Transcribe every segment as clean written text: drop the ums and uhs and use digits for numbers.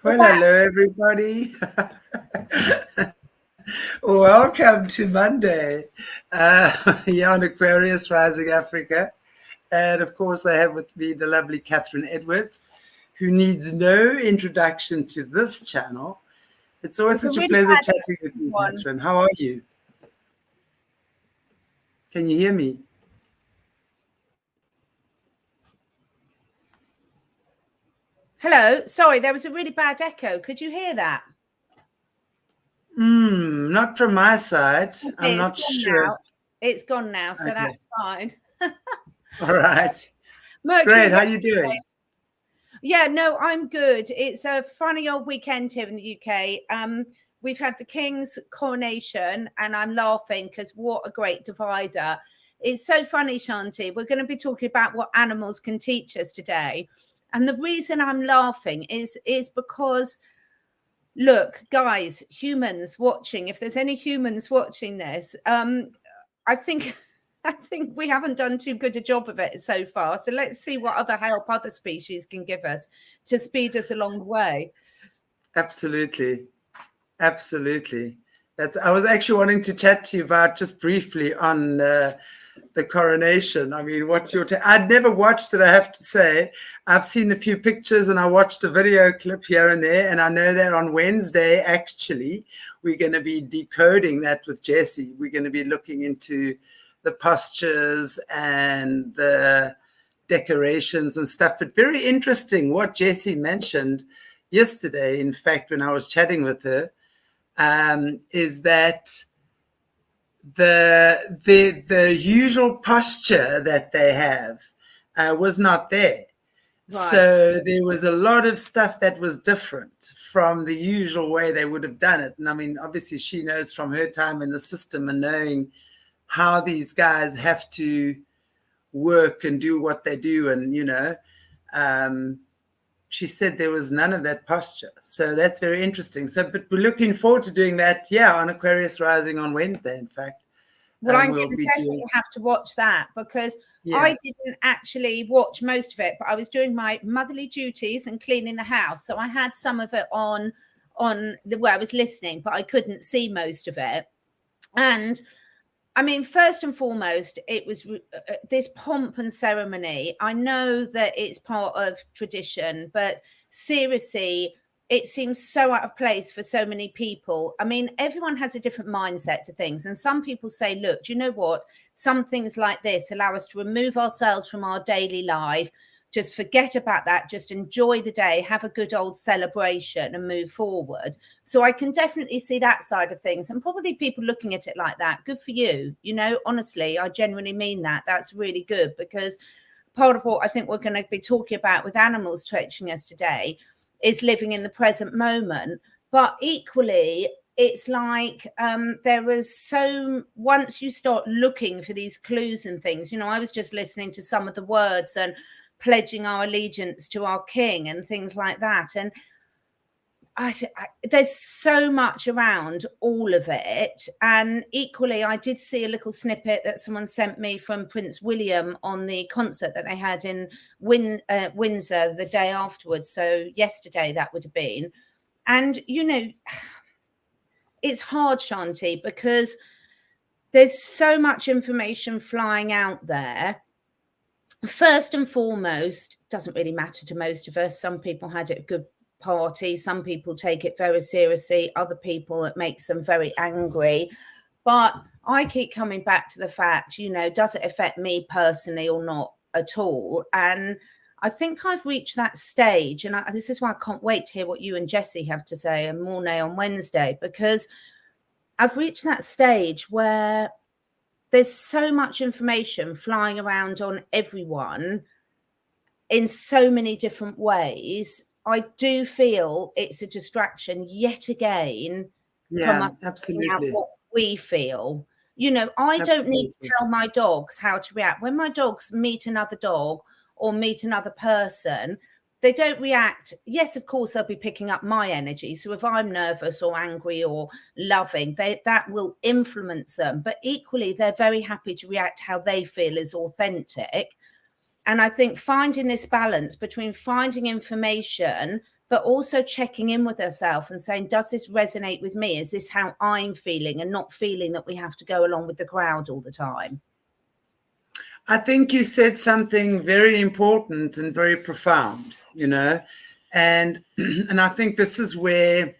Well, hello, everybody. Welcome to Monday here on Aquarius Rising Africa. And of course, I have with me the lovely Catherine Edwards, who needs no introduction to this channel. It's always such a pleasure chatting with you, Catherine. How are you? Can you hear me? Hello. Sorry, there was a really bad echo. Could you hear that? Not from my side. Okay, I'm not sure. Now. It's gone now, so that's fine. All right. Great. How are you doing? Yeah, no, I'm good. It's a funny old weekend here in the UK. We've had the King's coronation, and I'm laughing because what a great divider. It's so funny, Shanti. We're going to be talking about what animals can teach us today. And the reason I'm laughing is because, look, guys, humans watching, if there's any humans watching this, I think we haven't done too good a job of it so far. So let's see what other help other species can give us to speed us along the way. Absolutely. Absolutely. I was actually wanting to chat to you about just briefly on the coronation. I mean, what's your I'd never watched it, I have to say. I've seen a few pictures and I watched a video clip here and there. And I know that on Wednesday, actually, we're going to be decoding that with Jessie. We're going to be looking into the postures and the decorations and stuff. But very interesting what Jessie mentioned yesterday, in fact, when I was chatting with her, is that the usual posture that they have was not there. Right. So there was a lot of stuff that was different from the usual way they would have done it. And I mean, obviously she knows from her time in the system and knowing how these guys have to work and do what they do. And, you know, she said there was none of that posture. So that's very interesting. So, but we're looking forward to doing that, on Aquarius Rising on Wednesday, in fact. Well, I'm going to definitely have to watch that because I didn't actually watch most of it, but I was doing my motherly duties and cleaning the house. So I had some of it on where I was listening, but I couldn't see most of it. And I mean, first and foremost, it was this pomp and ceremony. I know that it's part of tradition, but seriously, it seems so out of place for so many people. I mean, everyone has a different mindset to things. And some people say, look, do you know what? Some things like this allow us to remove ourselves from our daily life. Just forget about that. Just enjoy the day, have a good old celebration and move forward. So I can definitely see that side of things and probably people looking at it like that. Good for you. You know, honestly, I genuinely mean that. That's really good because part of what I think we're going to be talking about with animals teaching us today is living in the present moment. But equally, it's like there was once you start looking for these clues and things, you know, I was just listening to some of the words and pledging our allegiance to our king and things like that. And there's so much around all of it. And equally, I did see a little snippet that someone sent me from Prince William on the concert that they had in Windsor the day afterwards. So yesterday that would have been. And, you know, it's hard, Shanti, because there's so much information flying out there. First and foremost, doesn't really matter to most of us. Some people had a good party. Some people take it very seriously. Other people, it makes them very angry. But I keep coming back to the fact, you know, does it affect me personally or not at all? And I think I've reached that stage. And this is why I can't wait to hear what you and Jessie have to say and Morné on Wednesday, because I've reached that stage where there's so much information flying around on everyone in so many different ways. I do feel it's a distraction yet again from us figuring out what we feel. You know, I don't need to tell my dogs how to react. When my dogs meet another dog or meet another person, they don't react. Yes, of course, they'll be picking up my energy. So if I'm nervous or angry or loving, that will influence them. But equally, they're very happy to react how they feel is authentic. And I think finding this balance between finding information, but also checking in with ourselves and saying, does this resonate with me? Is this how I'm feeling? And not feeling that we have to go along with the crowd all the time. I think you said something very important and very profound, you know, and I think this is where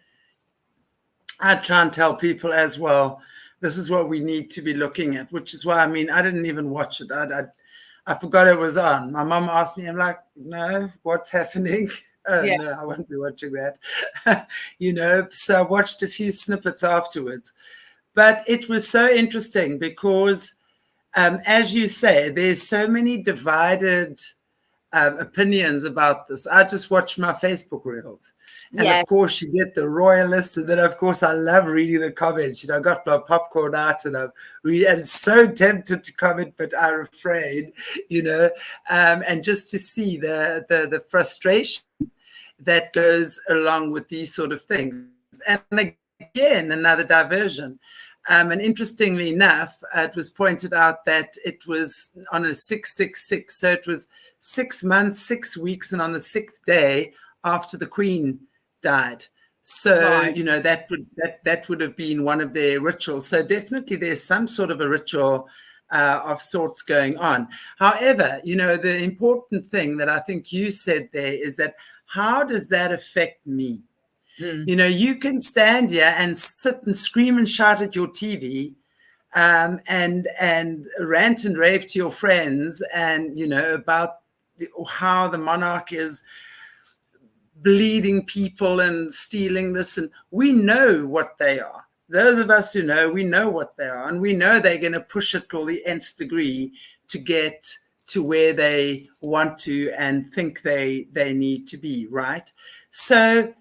I try and tell people as well, this is what we need to be looking at, which is why, I mean, I didn't even watch it. I forgot it was on. My mom asked me, I'm like, no, what's happening? Oh, Yeah. no, I won't be watching that. You know, so I watched a few snippets afterwards. But it was so interesting because, as you say, there's so many divided opinions about this. I just watch my Facebook reels. And Yeah. of course, you get the royalists. And then, of course, I love reading the comments. You know, I got my popcorn out and I'm so tempted to comment, but I refrain, you know, and just to see the frustration that goes along with these sort of things. And again, another diversion. And interestingly enough, it was pointed out that it was on a 666. So it was 6 months, 6 weeks, and on the 6th day after the Queen died. So, Right. you know, that would have been one of their rituals. So definitely there's some sort of a ritual of sorts going on. However, you know, the important thing that I think you said there is that how does that affect me? You know, you can stand here and sit and scream and shout at your TV and rant and rave to your friends and, you know, about how the monarch is bleeding people and stealing this. And we know what they are. Those of us who know, we know what they are. And we know they're going to push it till the nth degree to get to where they want to and think they need to be, right? So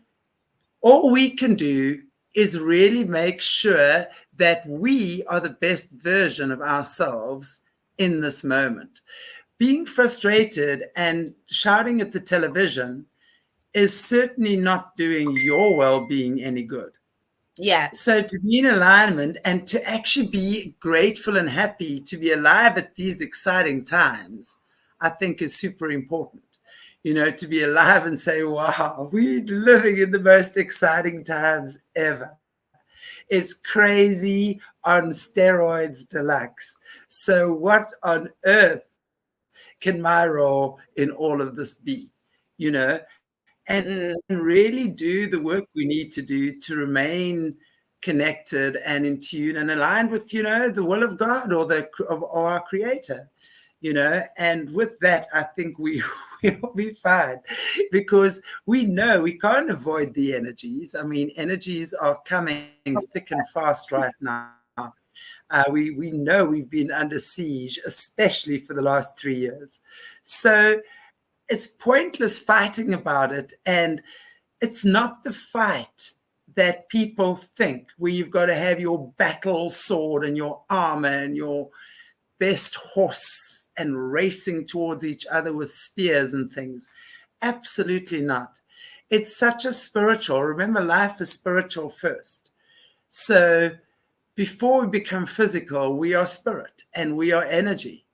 all we can do is really make sure that we are the best version of ourselves in this moment. Being frustrated and shouting at the television is certainly not doing your well-being any good. Yeah. So to be in alignment and to actually be grateful and happy to be alive at these exciting times, I think is super important. You know, to be alive and say, wow, we're living in the most exciting times ever. It's crazy on steroids deluxe. So what on earth can my role in all of this be? You know, and really do the work we need to do to remain connected and in tune and aligned with, you know, the will of God or our creator, you know. And with that, I think we'll be fine because we know we can't avoid the energies. I mean, energies are coming thick and fast right now. We know we've been under siege, especially for the last 3 years. So it's pointless fighting about it. And it's not the fight that people think where you've got to have your battle sword and your armor and your best horse and racing towards each other with spears and things. Absolutely not. It's such a spiritual, remember, life is spiritual first. So before we become physical, we are spirit and we are energy.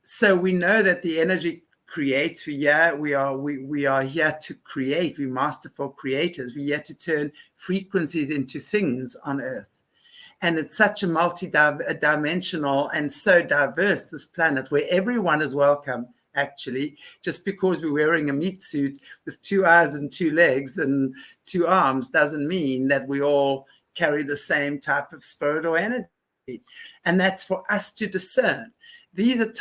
So we know that the energy creates. We are here to create. We're masterful creators. We're here to turn frequencies into things on earth. And it's such a multi-dimensional and so diverse, this planet, where everyone is welcome, actually. Just because we're wearing a meat suit with 2 eyes and 2 legs and 2 arms doesn't mean that we all carry the same type of spirit or energy. And that's for us to discern. These are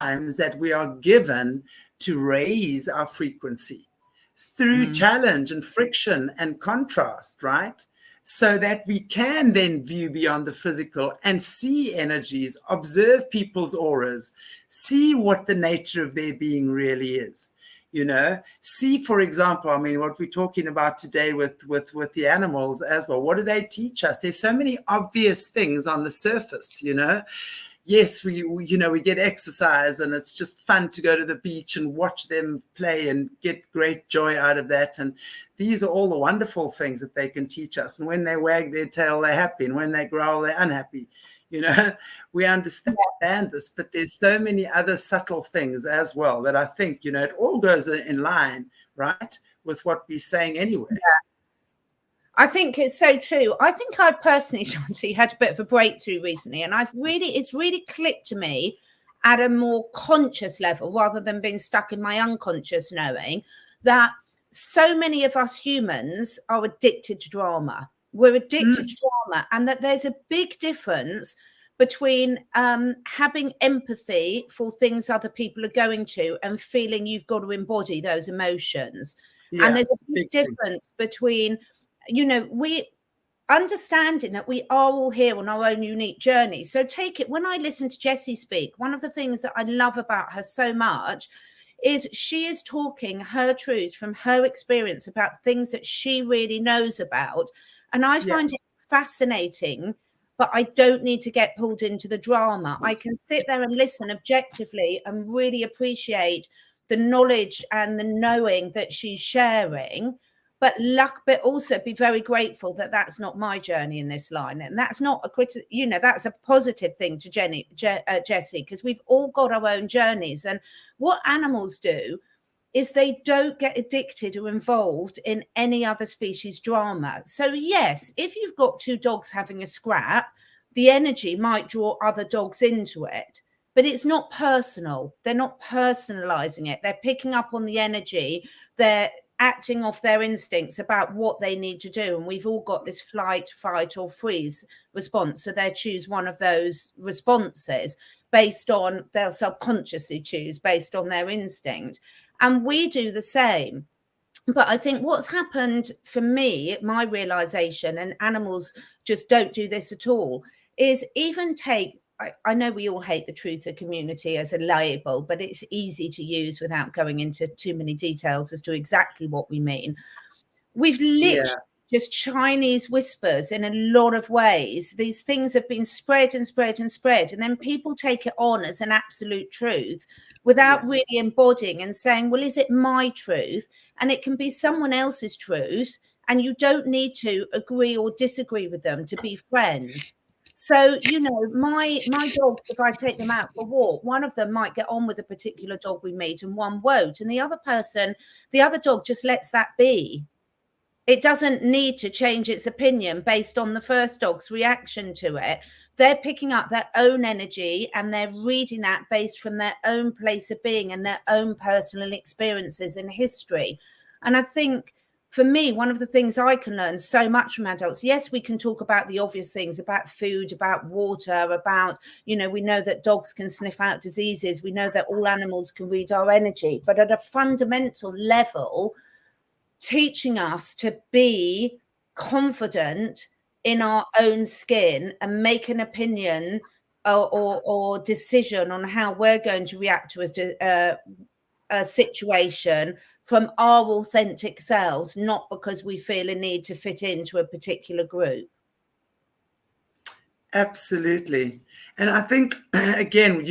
times that we are given to raise our frequency through challenge and friction and contrast, right? So that we can then view beyond the physical and see energies, observe people's auras, see what the nature of their being really is. You know, see, for example, I mean, what we're talking about today with the animals as well. What do they teach us? There's so many obvious things on the surface, you know. Yes, we get exercise and it's just fun to go to the beach and watch them play and get great joy out of that. And these are all the wonderful things that they can teach us. And when they wag their tail, they're happy. And when they growl, they're unhappy. You know, we understand this, but there's so many other subtle things as well that I think, you know, it all goes in line, right, with what we're saying anyway. I think it's so true. I think I personally, Chantelle, had a bit of a breakthrough recently, and it's really clicked to me at a more conscious level rather than being stuck in my unconscious, knowing that so many of us humans are addicted to drama. We're addicted to drama, and that there's a big difference between having empathy for things other people are going to and feeling you've got to embody those emotions. Yeah, and there's a big difference between, you know, we understanding that we are all here on our own unique journey. So take it, when I listen to Jessie speak, one of the things that I love about her so much is she is talking her truth from her experience about things that she really knows about. And I find it fascinating, but I don't need to get pulled into the drama. I can sit there and listen objectively and really appreciate the knowledge and the knowing that she's sharing, but also be very grateful that that's not my journey in this line. And that's not a you know, that's a positive thing to Jessie, because we've all got our own journeys. And what animals do is they don't get addicted or involved in any other species drama. So yes, if you've got two dogs having a scrap, the energy might draw other dogs into it, but it's not personal. They're not personalizing it. They're picking up on the energy. They're acting off their instincts about what they need to do. And we've all got this flight, fight, or freeze response. So they choose one of those responses based on, they'll subconsciously choose based on their instinct. And we do the same. But I think what's happened for me, my realization, and animals just don't do this at all, is even take, I know we all hate the truther community as a label, but it's easy to use without going into too many details as to exactly what we mean. We've literally just Chinese whispers in a lot of ways. These things have been spread and spread and spread, and then people take it on as an absolute truth without really embodying and saying, well, is it my truth? And it can be someone else's truth, and you don't need to agree or disagree with them to be friends. So, you know, my dogs, if I take them out for a walk, one of them might get on with a particular dog we meet and one won't. And the other dog just lets that be. It doesn't need to change its opinion based on the first dog's reaction to it. They're picking up their own energy and they're reading that based from their own place of being and their own personal experiences and history. And I think, for me, one of the things I can learn so much from adults, yes, we can talk about the obvious things, about food, about water, about, you know, we know that dogs can sniff out diseases. We know that all animals can read our energy. But at a fundamental level, teaching us to be confident in our own skin and make an opinion or decision on how we're going to react to a situation from our authentic selves, not because we feel a need to fit into a particular group. Absolutely. And I think, again,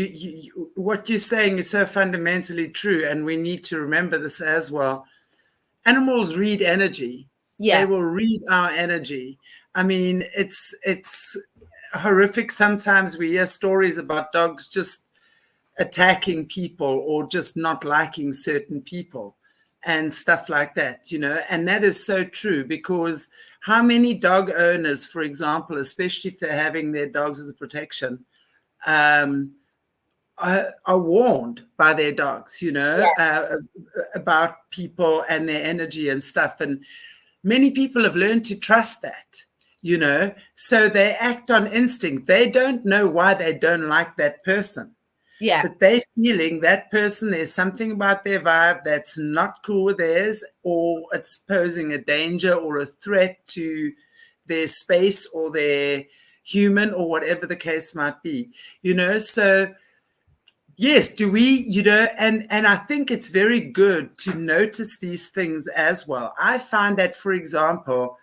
what you're saying is so fundamentally true, and we need to remember this as well. Animals read energy. They will read our energy. I mean, it's horrific. Sometimes we hear stories about dogs just attacking people or just not liking certain people and stuff like that, you know. And that is so true, because how many dog owners, for example, especially if they're having their dogs as a protection, are warned by their dogs, you know, about people and their energy and stuff. And many people have learned to trust that, you know, so they act on instinct. They don't know why they don't like that person. Yeah. But they're feeling that person, there's something about their vibe that's not cool with theirs, or it's posing a danger or a threat to their space or their human or whatever the case might be, you know. So yes, do we, you know, and I think it's very good to notice these things as well. I find that, for example,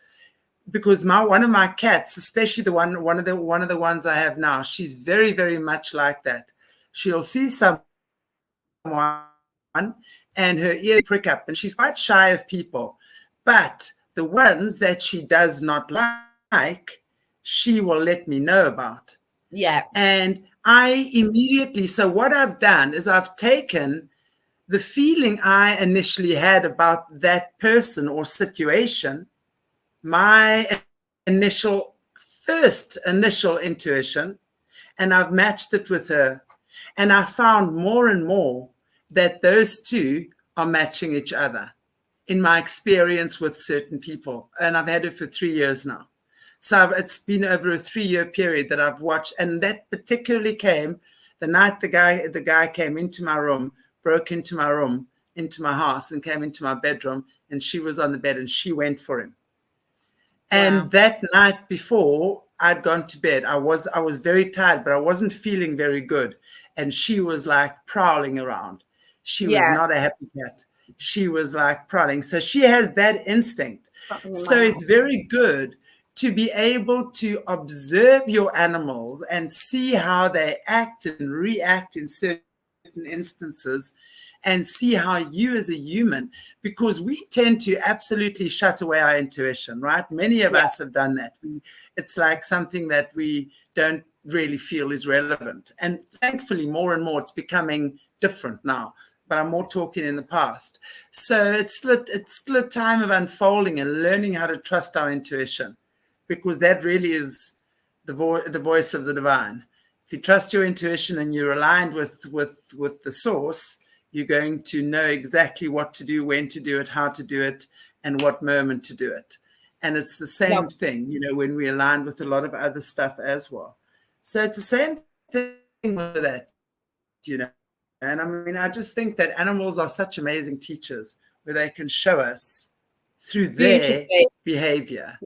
because one of my cats, especially one of the ones I have now, she's very, very much like that. She'll see someone and her ear prick up, and she's quite shy of people. But the ones that she does not like, she will let me know about. Yeah. And I immediately, so what I've done is I've taken the feeling I initially had about that person or situation, my first initial intuition, and I've matched it with her. And I found more and more that those two are matching each other in my experience with certain people. And I've had it for 3 years now. So it's been over a 3-year period that I've watched. And that particularly came the night the guy came into my room, broke into my room, into my house, and came into my bedroom. And she was on the bed and she went for him. And Wow. that night before I'd gone to bed, I was very tired, but I wasn't feeling very good. And she was like prowling around. She was not a happy cat. She was like prowling. So she has that instinct. So it's very good to be able to observe your animals and see how they act and react in certain instances, and see how you as a human, because we tend to absolutely shut away our intuition, right? Many of us have done that. It's like something that we don't really feel is relevant. And thankfully, more and more, it's becoming different now. But I'm more talking in the past. So it's still a time of unfolding and learning how to trust our intuition, because that really is the voice of the divine. If you trust your intuition and you're aligned with the source, you're going to know exactly what to do, when to do it, how to do it, and what moment to do it. And it's the same thing, when we align with a lot of other stuff as well. So it's the same thing with that, And I mean, I just think that animals are such amazing teachers, where they can show us through their behavior.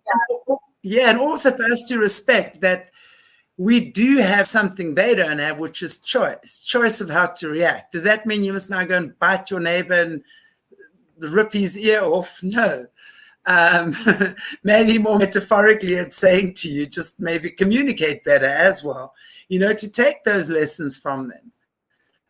Yeah, and also for us to respect that we do have something they don't have, which is choice of how to react. Does that mean you must now go and bite your neighbor and rip his ear off? No. Maybe more metaphorically, it's saying to you, just maybe communicate better as well, to take those lessons from them,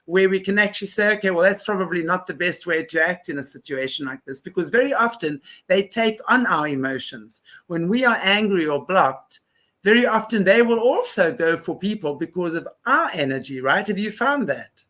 where we can actually say, okay, well, that's probably not the best way to act in a situation like this, because very often they take on our emotions. When we are angry or blocked, very often they will also go for people because of our energy, right? Have you found that?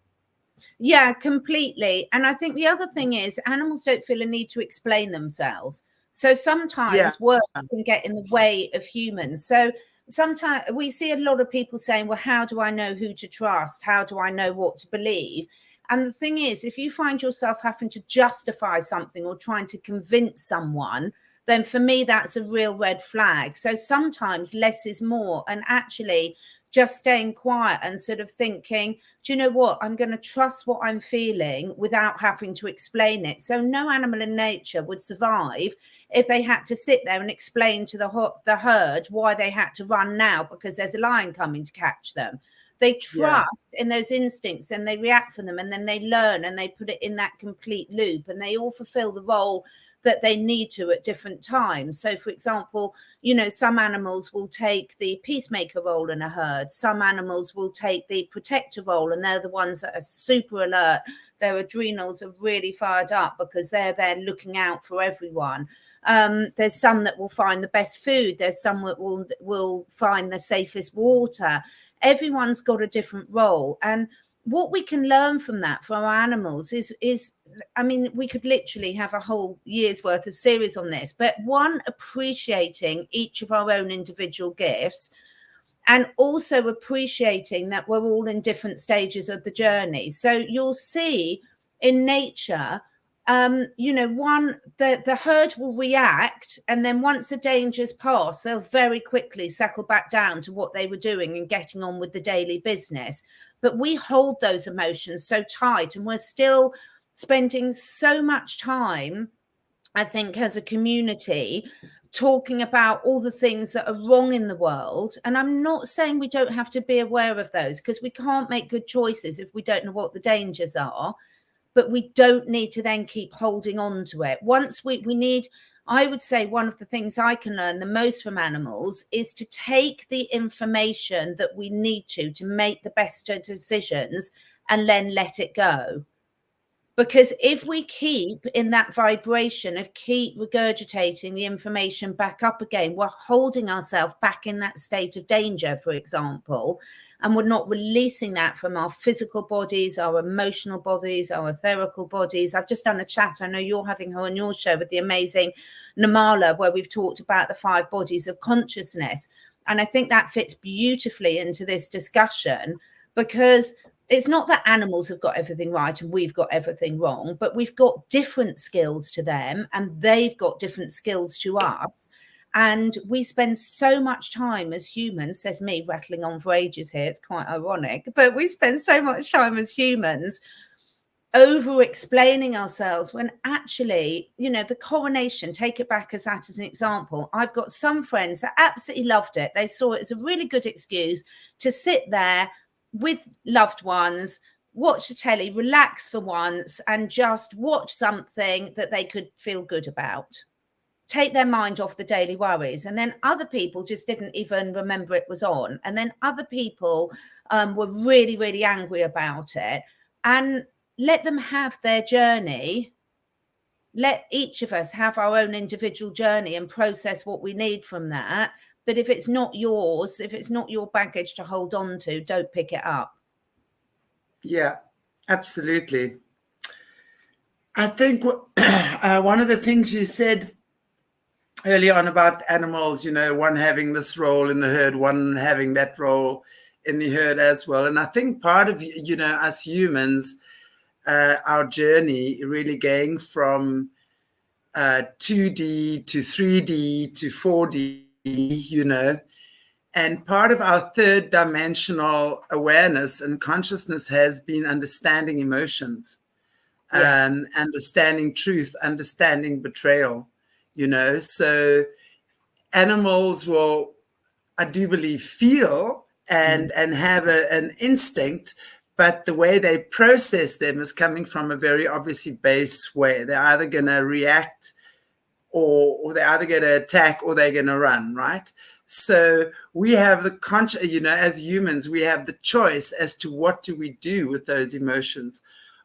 Yeah, completely. And I think the other thing is animals don't feel a need to explain themselves. So sometimes words can get in the way of humans. So sometimes we see a lot of people saying, well, how do I know who to trust? How do I know what to believe? And the thing is, if you find yourself having to justify something or trying to convince someone, then for me, that's a real red flag. So sometimes less is more. And actually just staying quiet and sort of thinking, do you know what? I'm going to trust what I'm feeling without having to explain it. So no animal in nature would survive if they had to sit there and explain to the herd why they had to run now because there's a lion coming to catch them. They trust in those instincts and they react for them, and then they learn and they put it in that complete loop, and they all fulfill the role that they need to at different times. So, for example, some animals will take the peacemaker role in a herd. Some animals will take the protector role, and they're the ones that are super alert. Their adrenals are really fired up because they're there looking out for everyone. There's some that will find the best food. There's some that will find the safest water. Everyone's got a different role. And what we can learn from that for our animals is, I mean, we could literally have a whole year's worth of series on this, but one, appreciating each of our own individual gifts, and also appreciating that we're all in different stages of the journey. So you'll see in nature, the herd will react, and then once the danger's passed, they'll very quickly settle back down to what they were doing and getting on with the daily business. But we hold those emotions so tight, and we're still spending so much time, I think, as a community, talking about all the things that are wrong in the world. And I'm not saying we don't have to be aware of those, because we can't make good choices if we don't know what the dangers are. But we don't need to then keep holding on to it. Once we need, I would say one of the things I can learn the most from animals is to take the information that we need to make the best decisions and then let it go. Because if we keep in that vibration of keep regurgitating the information back up again, we're holding ourselves back in that state of danger, for example, and we're not releasing that from our physical bodies, our emotional bodies, our etherical bodies. I've just done a chat. I know you're having her on your show with the amazing Namala, where we've talked about the 5 bodies of consciousness. And I think that fits beautifully into this discussion, because it's not that animals have got everything right and we've got everything wrong, but we've got different skills to them and they've got different skills to us. And we spend so much time as humans, says me rattling on for ages here, it's quite ironic, but we spend so much time as humans over explaining ourselves, when actually, you know, the coronation, take it back as that as an example. I've got some friends that absolutely loved it. They saw it as a really good excuse to sit there with loved ones, watch the telly, relax for once, and just watch something that they could feel good about, take their mind off the daily worries. And then other people just didn't even remember it was on. And then other people were really, really angry about it. And let them have their journey. Let each of us have our own individual journey and process what we need from that. But if it's not yours, if it's not your baggage to hold on to, don't pick it up. Yeah, absolutely. I think one of the things you said earlier on about animals, you know, one having this role in the herd, one having that role in the herd as well. And I think part of, you know, us humans, our journey really going from 2D to 3D to 4D, you know, and part of our third dimensional awareness and consciousness has been understanding emotions, understanding truth, understanding betrayal, you know. So animals will, I do believe, feel and have an instinct, but the way they process them is coming from a very obviously base way. They're either going to react or they're either going to attack or they're going to run, right? So we have the you know, as humans, we have the choice as to what do we do with those emotions.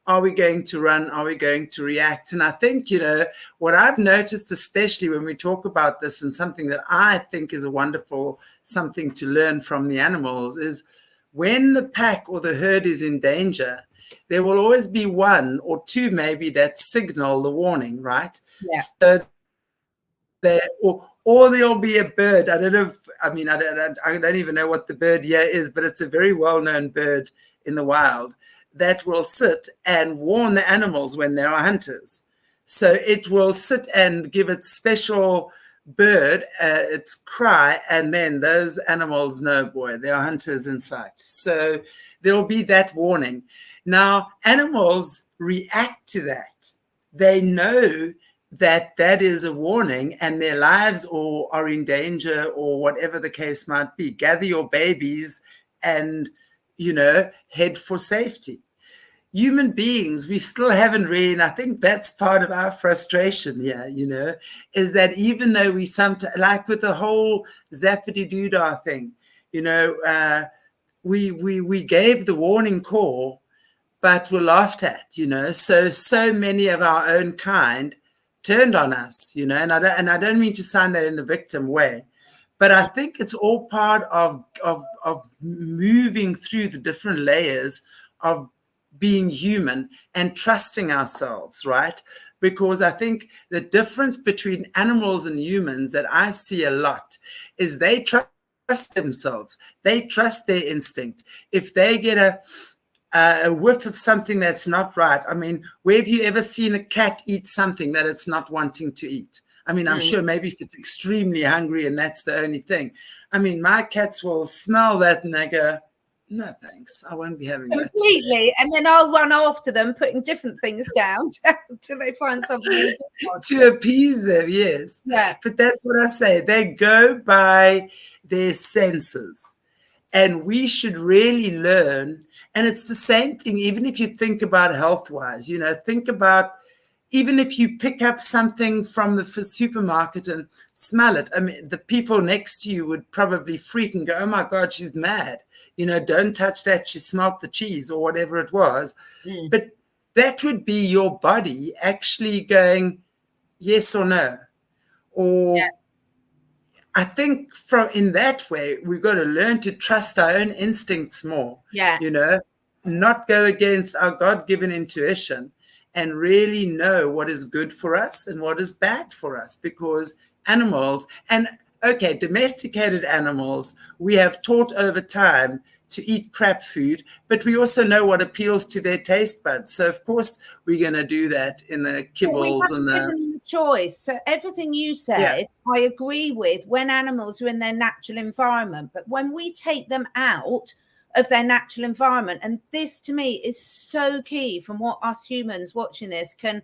Are we going to run? Are we going to react? And I think, you know, what I've noticed, especially when we talk about this, and something that I think is a wonderful something to learn from the animals, is when the pack or the herd is in danger, there will always be one or two maybe that signal the warning, right? Yeah. So or there'll be a bird. I don't know if, I mean, I don't even know what the bird here is, but it's a very well-known bird in the wild that will sit and warn the animals when there are hunters. So it will sit and give its special bird its cry, and then those animals know, boy, there are hunters in sight. So there'll be that warning. Now, animals react to that. They know that that is a warning and their lives are in danger, or whatever the case might be. Gather your babies and, you know, head for safety. Human beings, we still haven't really, and I think that's part of our frustration here, you know, is that even though we sometimes, like with the whole zappity doodah thing, you know, we gave the warning call, but were laughed at, you know. So many of our own kind turned on us, you know, and I don't mean to sound that in a victim way, but I think it's all part of moving through the different layers of being human and trusting ourselves, right? Because I think the difference between animals and humans that I see a lot is they trust themselves. They trust their instinct. If they get a whiff of something that's not right, I mean, where have you ever seen a cat eat something that it's not wanting to eat? I mean, I'm sure maybe if it's extremely hungry and that's the only thing. I mean, my cats will smell that and they go, no, thanks. I won't be having that. Completely. And then I'll run after them, putting different things down till they find something to appease them, yes. Yeah. But that's what I say. They go by their senses. And we should really learn. And it's the same thing, even if you think about health-wise, you know, think about even if you pick up something from the supermarket and smell it. I mean, the people next to you would probably freak and go, oh my God, she's mad. You know, don't touch that. She smelt the cheese or whatever it was. But that would be your body actually going yes or no. Or I think from in that way, we've got to learn to trust our own instincts more, you know, not go against our God-given intuition, and really know what is good for us and what is bad for us. Because animals, and okay, domesticated animals, we have taught over time to eat crap food, but we also know what appeals to their taste buds. So of course we're going to do that in the kibbles and the choice. So everything you said, I agree with when animals are in their natural environment, but when we take them out of their natural environment, and this to me is so key from what us humans watching this can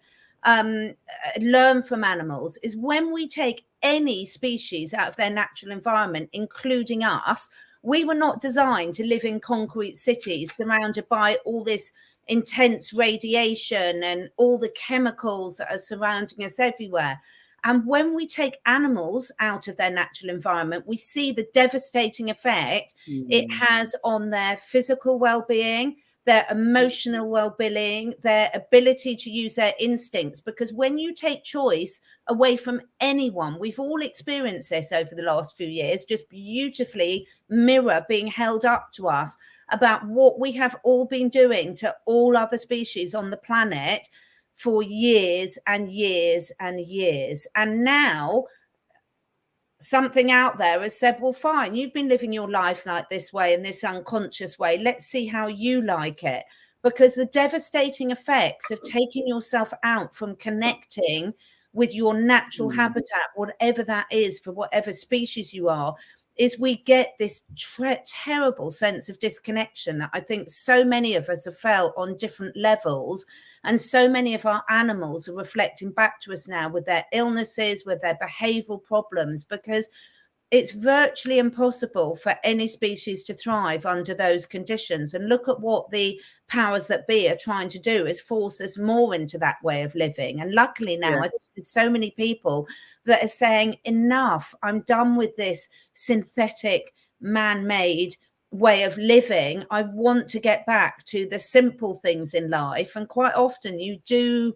learn from animals, is when we take any species out of their natural environment, including us. We were not designed to live in concrete cities surrounded by all this intense radiation and all the chemicals that are surrounding us everywhere. And when we take animals out of their natural environment, we see the devastating effect it has on their physical well-being, their emotional well-being, their ability to use their instincts. Because when you take choice away from anyone, we've all experienced this over the last few years, just beautifully mirror being held up to us about what we have all been doing to all other species on the planet for years and years and years. And now something out there has said, well, fine, you've been living your life like this way, in this unconscious way. Let's see how you like it. Because the devastating effects of taking yourself out from connecting with your natural habitat, whatever that is, for whatever species you are, is we get this terrible sense of disconnection that I think so many of us have felt on different levels. And so many of our animals are reflecting back to us now with their illnesses, with their behavioral problems, because it's virtually impossible for any species to thrive under those conditions. And look at what the powers that be are trying to do, is force us more into that way of living. And luckily now, I think there's so many people that are saying, enough, I'm done with this synthetic, man-made way of living. I want to get back to the simple things in life. And quite often you do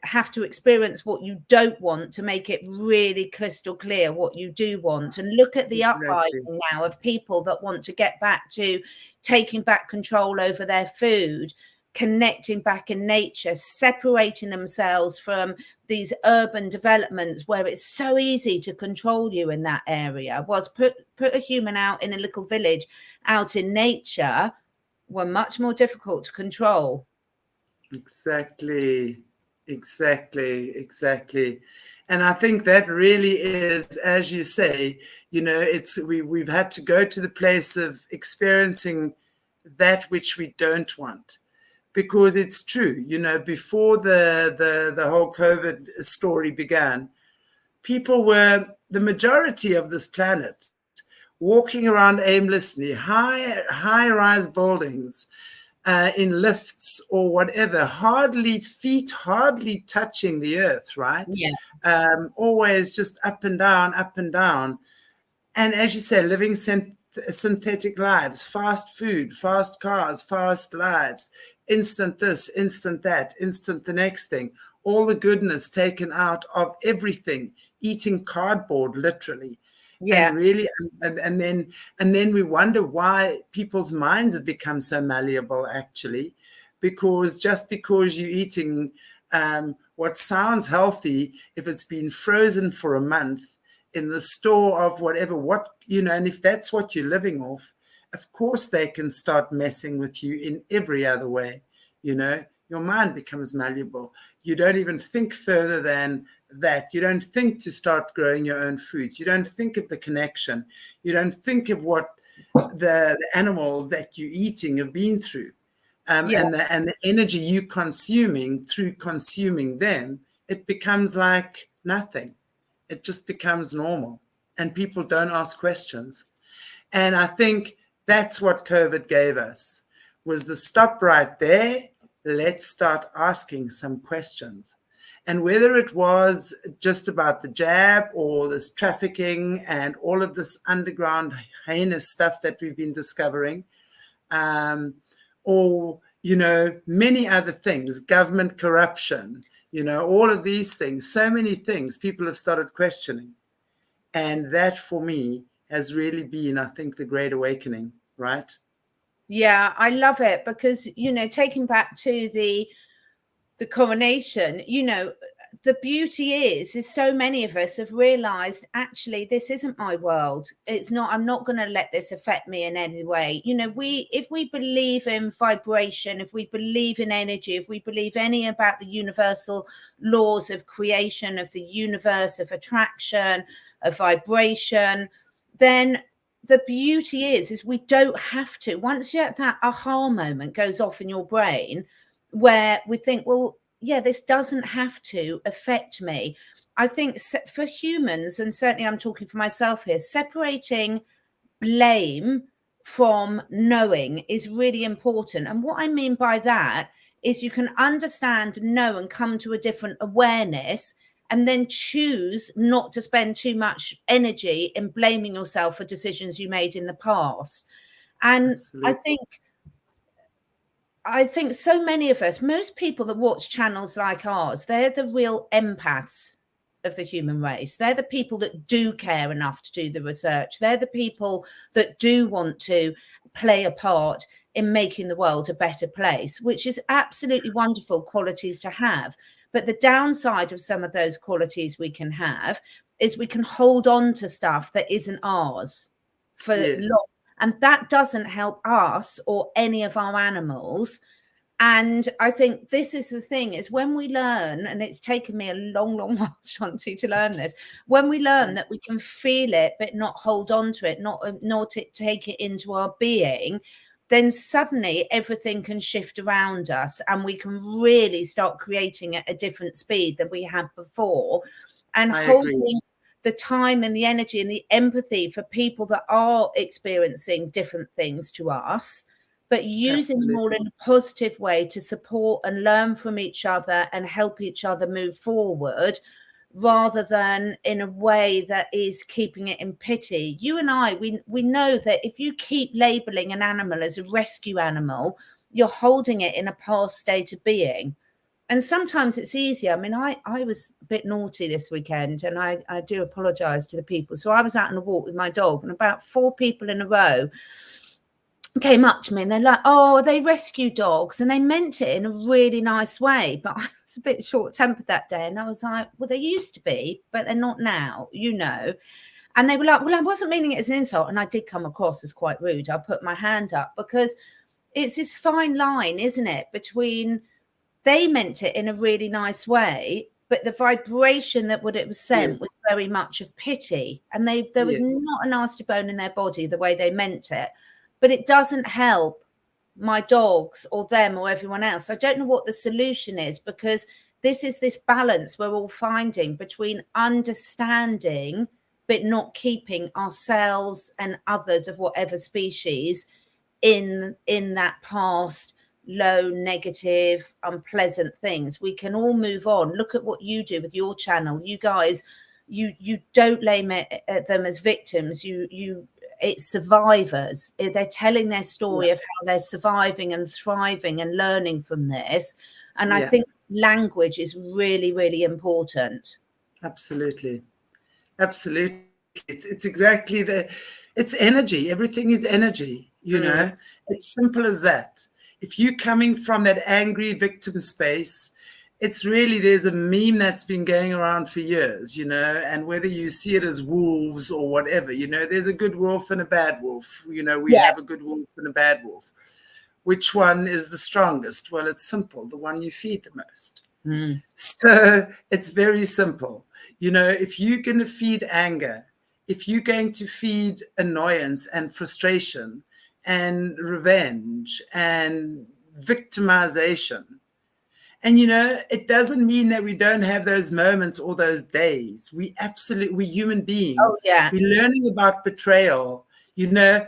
have to experience what you don't want to make it really crystal clear what you do want. And look at the uprising now of people that want to get back to taking back control over their food, connecting back in nature, separating themselves from these urban developments where it's so easy to control you in that area. Was put a human out in a little village out in nature were much more difficult to control. Exactly. And I think that really is, as you say, you know, it's we've had to go to the place of experiencing that which we don't want. Because it's true, you know, before the whole COVID story began, people were, the majority of this planet, walking around aimlessly, high-rise buildings, in lifts or whatever, feet hardly touching the earth, right? Always just up and down, up and down. And as you say, living synthetic lives, fast food, fast cars, fast lives, instant this, instant that, instant the next thing, all the goodness taken out of everything, eating cardboard, literally. And really, and then we wonder why people's minds have become so malleable, actually, because just because you're eating what sounds healthy, if it's been frozen for a month in the store of whatever, you know, and if that's what you're living off, of course they can start messing with you in every other way. You know, your mind becomes malleable. You don't even think further than that. You don't think to start growing your own foods. You don't think of the connection. You don't think of what the animals that you're eating have been through, and the energy you consuming through consuming them. It becomes like nothing. It just becomes normal, and people don't ask questions. And I think that's what COVID gave us, was the stop right there. Let's start asking some questions. And whether it was just about the jab or this trafficking and all of this underground heinous stuff that we've been discovering, or you know, many other things, government corruption, you know, all of these things, so many things people have started questioning. And that for me has really been, I think, the Great Awakening, right? Yeah, I love it because, you know, taking back to the coronation, you know, the beauty is so many of us have realized, actually, this isn't my world. It's not, I'm not going to let this affect me in any way. You know, if we believe in vibration, if we believe in energy, if we believe any about the universal laws of creation, of the universe, of attraction, of vibration, then the beauty is we don't have to. Once you have that aha moment goes off in your brain, where we think, well, yeah, this doesn't have to affect me. I think for humans, and certainly I'm talking for myself here, separating blame from knowing is really important. And what I mean by that is you can understand, know, and come to a different awareness, and then choose not to spend too much energy in blaming yourself for decisions you made in the past. And Absolutely. I think so many of us, most people that watch channels like ours, they're the real empaths of the human race. They're the people that do care enough to do the research. They're the people that do want to play a part in making the world a better place, which is absolutely wonderful qualities to have. But the downside of some of those qualities we can have is we can hold on to stuff that isn't ours for long. And that doesn't help us or any of our animals. And I think this is the thing, is when we learn, and it's taken me a long, long while, Shanti, to learn this, when we learn that we can feel it, but not hold on to it, not take it into our being, then suddenly everything can shift around us and we can really start creating at a different speed than we had before. And holding the time and the energy and the empathy for people that are experiencing different things to us, but using them all in a positive way to support and learn from each other and help each other move forward, rather than in a way that is keeping it in pity. You and I, we know that if you keep labeling an animal as a rescue animal, you're holding it in a past state of being. And sometimes it's easier. I mean, I was a bit naughty this weekend, and I do apologize to the people. So I was out on a walk with my dog, and about 4 people in a row came up to me and they're like, oh, they rescue dogs, and they meant it in a really nice way. But I was a bit short-tempered that day, and I was like, well, they used to be, but they're not now, you know. And they were like, well, I wasn't meaning it as an insult. And I did come across as quite rude. I put my hand up, because it's this fine line, isn't it, between they meant it in a really nice way, but the vibration that what it was sent was very much of pity. And there was not a nasty bone in their body the way they meant it. But it doesn't help my dogs or them or everyone else. I don't know what the solution is, because this is this balance we're all finding between understanding but not keeping ourselves and others of whatever species in that past low, negative, unpleasant things. We can all move on. Look at what you do with your channel. You guys, you don't blame them as victims. It's survivors. They're telling their story of how they're surviving and thriving and learning from this. And I think language is really, really important. Absolutely. Absolutely. It's exactly it's energy. Everything is energy, you know. It's simple as that. If you're coming from that angry victim space, it's really, there's a meme that's been going around for years, you know, and whether you see it as wolves or whatever, you know, there's a good wolf and a bad wolf. You know, we have a good wolf and a bad wolf. Which one is the strongest? Well, it's simple, the one you feed the most. So it's very simple. You know, if you're going to feed anger, if you're going to feed annoyance and frustration and revenge and victimization, and, you know, it doesn't mean that we don't have those moments or those days. We're human beings. Oh, yeah. We're learning about betrayal. You know,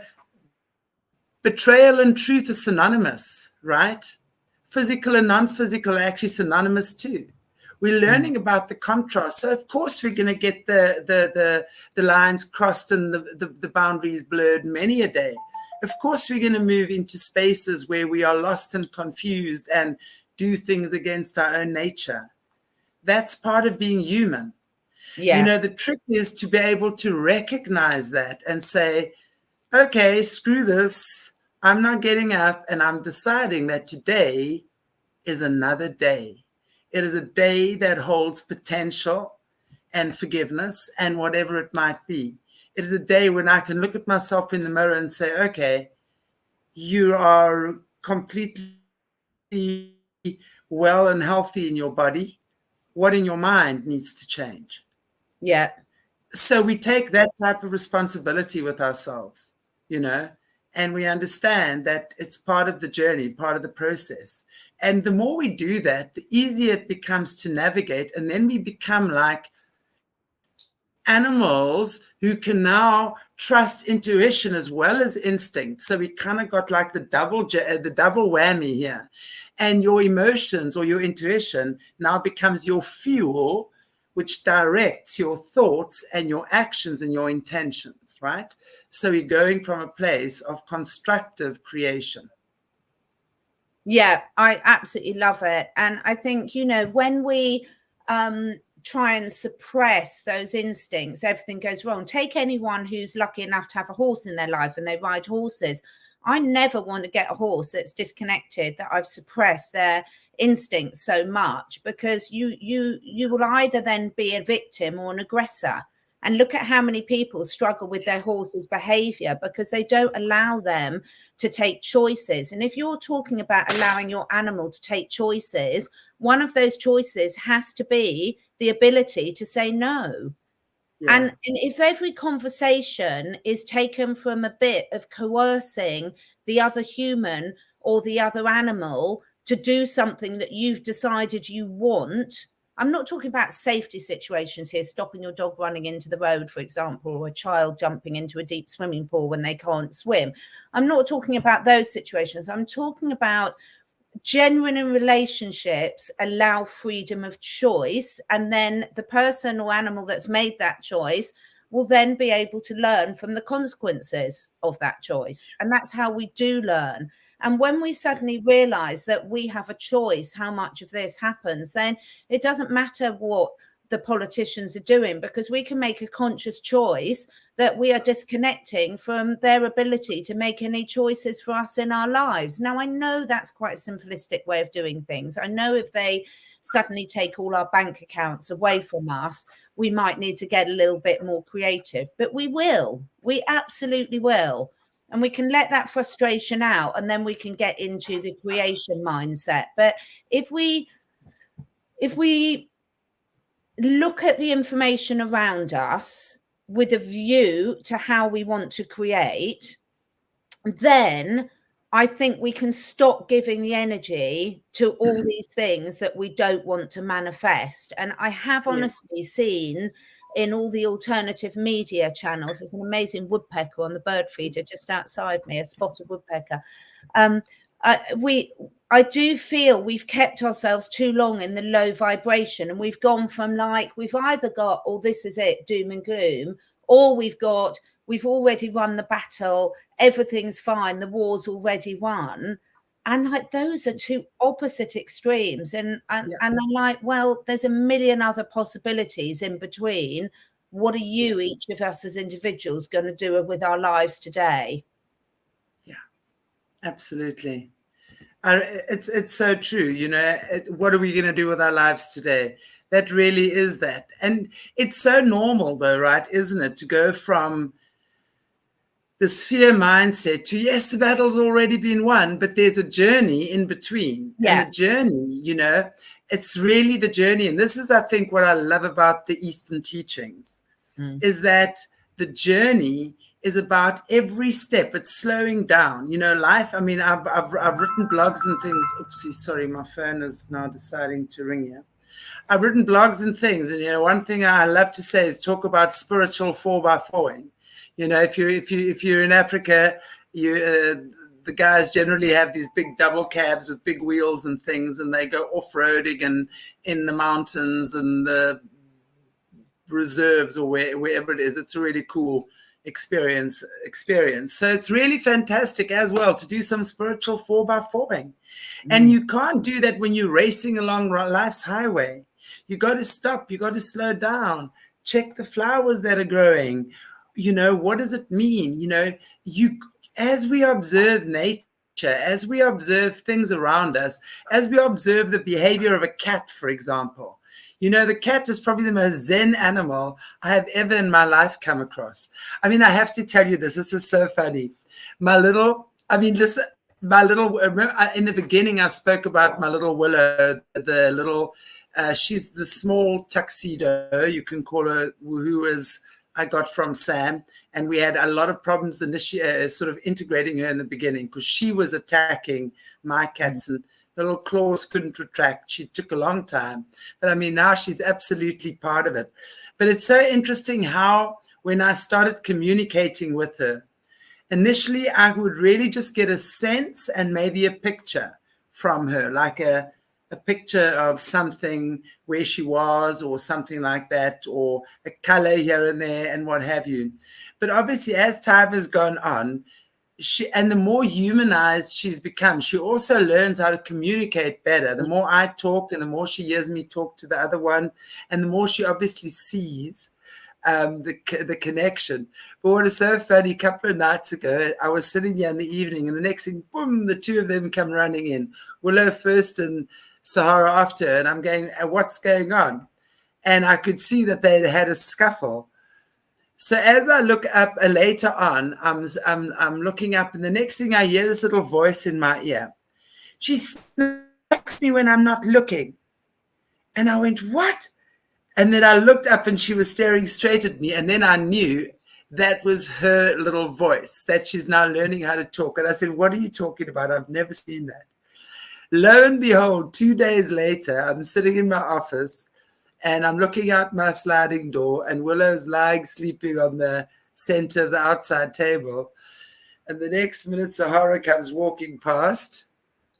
betrayal and truth are synonymous, right? Physical and non-physical are actually synonymous too. We're learning about the contrast. So of course we're going to get the lines crossed and the boundaries blurred many a day. Of course, we're going to move into spaces where we are lost and confused and do things against our own nature. That's part of being human. Yeah. You know, the trick is to be able to recognize that and say, okay, screw this. I'm not getting up, and I'm deciding that today is another day. It is a day that holds potential and forgiveness and whatever it might be. It is a day when I can look at myself in the mirror and say, okay, you are completely well and healthy in your body. What in your mind needs to change? Yeah. So we take that type of responsibility with ourselves, you know, and we understand that it's part of the journey, part of the process. And the more we do that, the easier it becomes to navigate. And then we become like animals who can now trust intuition as well as instinct. So we kind of got like the double whammy here. And your emotions or your intuition now becomes your fuel, which directs your thoughts and your actions and your intentions, right? So we're going from a place of constructive creation. Yeah, I absolutely love it. And I think, you know, when we try and suppress those instincts, everything goes wrong. Take anyone who's lucky enough to have a horse in their life and they ride horses. I never want to get a horse that's disconnected, that I've suppressed their instincts so much, because you will either then be a victim or an aggressor. And look at how many people struggle with their horse's behavior because they don't allow them to take choices. And if you're talking about allowing your animal to take choices, one of those choices has to be the ability to say no. Yeah. And if every conversation is taken from a bit of coercing the other human or the other animal to do something that you've decided you want, I'm not talking about safety situations here, stopping your dog running into the road, for example, or a child jumping into a deep swimming pool when they can't swim. I'm not talking about those situations. I'm talking about genuine relationships allow freedom of choice, and then the person or animal that's made that choice will then be able to learn from the consequences of that choice. And that's how we do learn. And when we suddenly realize that we have a choice how much of this happens, then it doesn't matter what the politicians are doing, because we can make a conscious choice that we are disconnecting from their ability to make any choices for us in our lives. Now, I know that's quite a simplistic way of doing things. I know if they suddenly take all our bank accounts away from us, we might need to get a little bit more creative, but we will. We absolutely will. And we can let that frustration out, and then we can get into the creation mindset. But if we look at the information around us with a view to how we want to create, then I think we can stop giving the energy to all these things that we don't want to manifest. And I have honestly seen in all the alternative media channels, there's an amazing woodpecker on the bird feeder just outside me, a spotted woodpecker. I do feel we've kept ourselves too long in the low vibration, and we've gone from like, we've either got, oh, this is it, doom and gloom, or we've already run the battle, everything's fine, the war's already won. And like, those are two opposite extremes. And I'm like, well, there's a million other possibilities in between. What are you, each of us as individuals, going to do with our lives today? Yeah, absolutely. It's so true. You know, what are we going to do with our lives today? That really is that. And it's so normal though, right? Isn't it? To go from this fear mindset to, yes, the battle's already been won, but there's a journey in between. And the journey, you know, it's really the journey. And this is, I think, what I love about the Eastern teachings, is that the journey is about every step. It's slowing down, you know, life. I mean, I've written blogs and things. Oopsie, sorry, my phone is now deciding to ring here. I've written blogs and things. And, you know, one thing I love to say is talk about spiritual 4x4ing. You know, if you're in Africa, the guys generally have these big double cabs with big wheels and things, and they go off-roading and in the mountains and the reserves or wherever it is. It's really cool. experience. So it's really fantastic as well to do some spiritual 4x4ing. And you can't do that when you're racing along life's highway. You got to stop. You got to slow down. Check the flowers that are growing. You know, what does it mean? You know, as we observe nature, as we observe things around us, as we observe the behavior of a cat, for example, you know, the cat is probably the most zen animal I have ever in my life come across. I mean, I have to tell you this. This is so funny. In the beginning, I spoke about my little Willow, the little, she's the small tuxedo, you can call her, I got from Sam. And we had a lot of problems sort of integrating her in the beginning because she was attacking my cats and the little claws couldn't retract. She took a long time. But I mean, now she's absolutely part of it. But it's so interesting how when I started communicating with her, initially I would really just get a sense and maybe a picture from her, like a picture of something where she was or something like that, or a color here and there and what have you. But obviously, as time has gone on, and the more humanized she's become, she also learns how to communicate better. The more I talk and the more she hears me talk to the other one, and the more she obviously sees the connection. But what is so funny, a couple of nights ago, I was sitting here in the evening and the next thing, boom, the two of them come running in. Willow first and Sahara after, and I'm going, what's going on? And I could see that they had a scuffle. So as I look up later on, I'm looking up, and the next thing I hear this little voice in my ear. She smacks me when I'm not looking. And I went, what? And then I looked up and she was staring straight at me. And then I knew that was her little voice, that she's now learning how to talk. And I said, what are you talking about? I've never seen that. Lo and behold, 2 days later, I'm sitting in my office and I'm looking out my sliding door, and Willow's lying sleeping on the center of the outside table. And the next minute, Sahara comes walking past,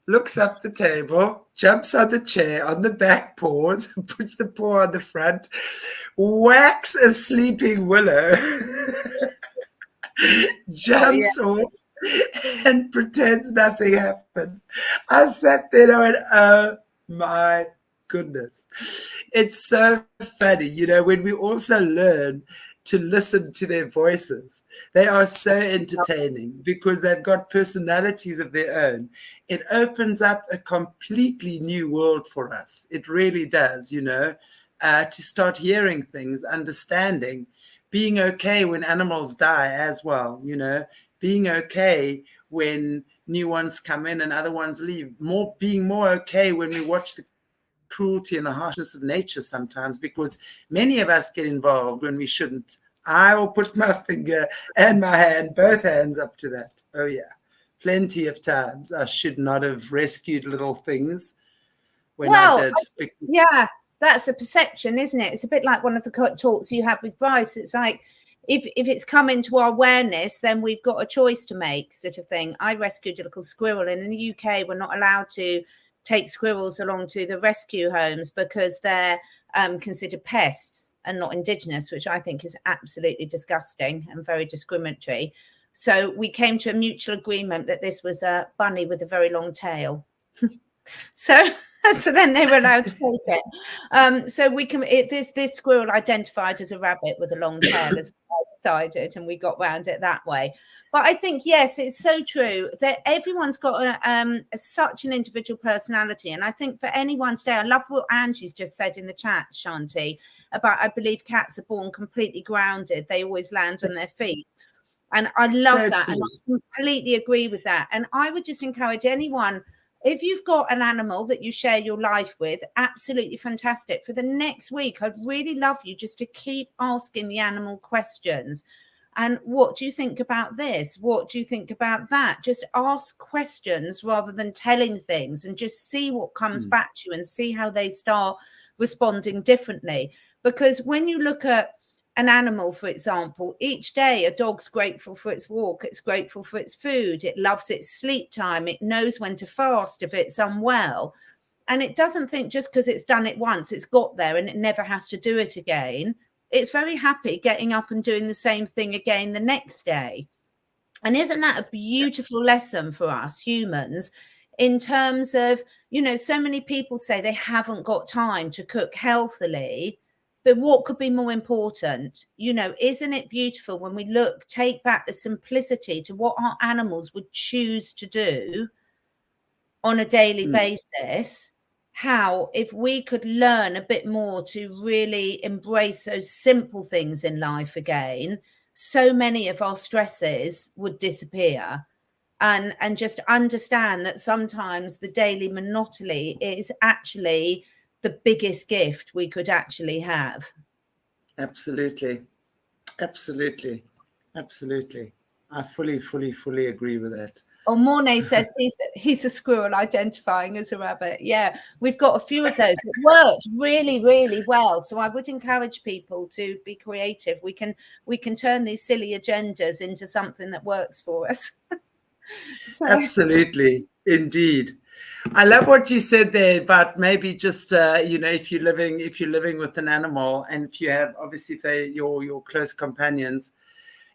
looks up the table, jumps on the chair on the back paws, puts the paw on the front, whacks a sleeping Willow, jumps off, and pretends nothing happened. I sat there and I went, oh my goodness. It's so funny, you know, when we also learn to listen to their voices. They are so entertaining because they've got personalities of their own. It opens up a completely new world for us. It really does, you know, to start hearing things, understanding, being okay when animals die as well, you know, being okay when new ones come in and other ones leave, being more okay when we watch the cruelty and the harshness of nature sometimes, because many of us get involved when we shouldn't. I will put my finger and my hand, both hands up to that. Oh yeah, plenty of times I should not have rescued little things when I did. Yeah, that's a perception, isn't it? It's a bit like one of the talks you had with Bryce. It's like, if it's come into our awareness, then we've got a choice to make, sort of thing. I rescued a little squirrel, and in the UK, we're not allowed to take squirrels along to the rescue homes because they're considered pests and not indigenous, which I think is absolutely disgusting and very discriminatory. So we came to a mutual agreement that this was a bunny with a very long tail. So then they were allowed to take it. So we can, this squirrel identified as a rabbit with a long tail, as I decided, and we got round it that way. But I think, yes, it's so true that everyone's got such an individual personality. And I think for anyone today, I love what Angie's just said in the chat, Shanti, about, I believe cats are born completely grounded. They always land on their feet. And I love that. And I completely agree with that. And I would just encourage anyone, if you've got an animal that you share your life with, absolutely fantastic. For the next week, I'd really love you just to keep asking the animal questions. And what do you think about this? What do you think about that? Just ask questions rather than telling things, and just see what comes back to you and see how they start responding differently. Because when you look at an animal, for example, each day a dog's grateful for its walk, it's grateful for its food, it loves its sleep time, it knows when to fast if it's unwell. And it doesn't think just because it's done it once, it's got there and it never has to do it again. it's very happy getting up and doing the same thing again the next day. And isn't that a beautiful lesson for us humans in terms of, you know, so many people say they haven't got time to cook healthily, but what could be more important? You know, isn't it beautiful when we take back the simplicity to what our animals would choose to do on a daily basis? How, if we could learn a bit more to really embrace those simple things in life again, so many of our stresses would disappear, and just understand that sometimes the daily monotony is actually the biggest gift we could actually have. Absolutely. Absolutely. Absolutely. I fully agree with that. Oh, Morné says he's a squirrel identifying as a rabbit. Yeah, we've got a few of those. It works really, really well. So I would encourage people to be creative. We can turn these silly agendas into something that works for us. So. Absolutely, indeed. I love what you said there about maybe just you know, if you're living with an animal, and if you have, obviously, if they're your close companions,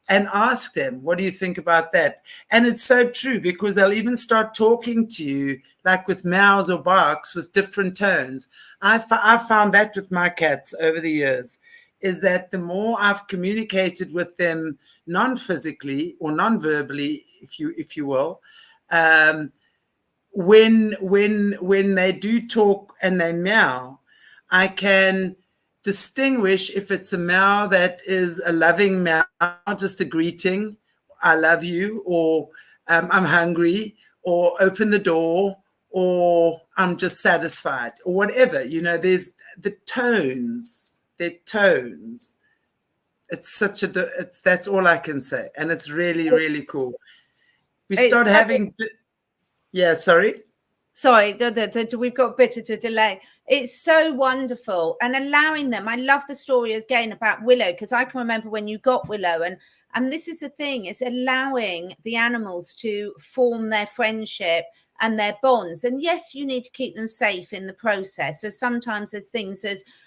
and ask them, what do you think about that? And it's so true, because they'll even start talking to you like with meows or barks with different tones. I've found that with my cats over the years, is that the more I've communicated with them non-physically or non-verbally, if you will, when they do talk and they meow, I can distinguish if it's a meow that is a loving meow, just a greeting, I love you, or I'm hungry, or open the door, or I'm just satisfied, or whatever. You know, there's the tones, their tones. It's that's all I can say. And it's really, really cool. We start having, yeah, sorry. Sorry, we've got a bit of a delay. It's so wonderful, and allowing them. I love the story again about Willow, because I can remember when you got Willow, and this is the thing: it's allowing the animals to form their friendship and their bonds. And yes, you need to keep them safe in the process. So sometimes there's things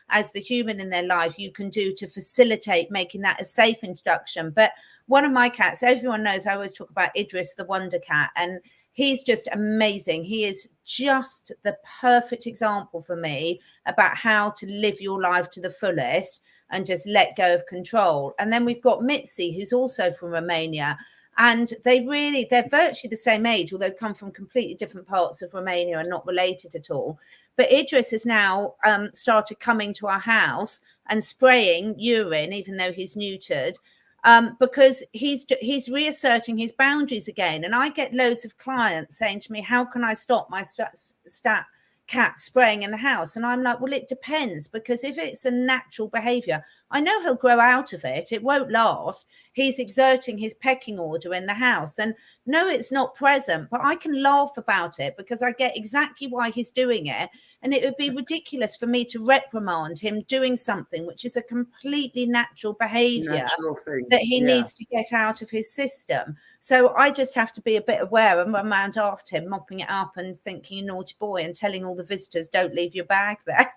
as the human in their life you can do to facilitate making that a safe introduction. But one of my cats, everyone knows, I always talk about Idris, the wonder cat, and he's just amazing. He is just the perfect example for me about how to live your life to the fullest and just let go of control. And then we've got Mitzi, who's also from Romania. And they're virtually the same age, although come from completely different parts of Romania and not related at all. But Idris has now started coming to our house and spraying urine, even though he's neutered, because he's reasserting his boundaries again. And I get loads of clients saying to me, how can I stop my cat spraying in the house? And I'm like, well, it depends, because if it's a natural behavior, I know he'll grow out of it. It won't last. He's exerting his pecking order in the house. And no, it's not present, but I can laugh about it because I get exactly why he's doing it. And it would be ridiculous for me to reprimand him doing something which is a completely natural behavior that he needs to get out of his system. So I just have to be a bit aware and run around after him, mopping it up and thinking, you naughty boy, and telling all the visitors, don't leave your bag there.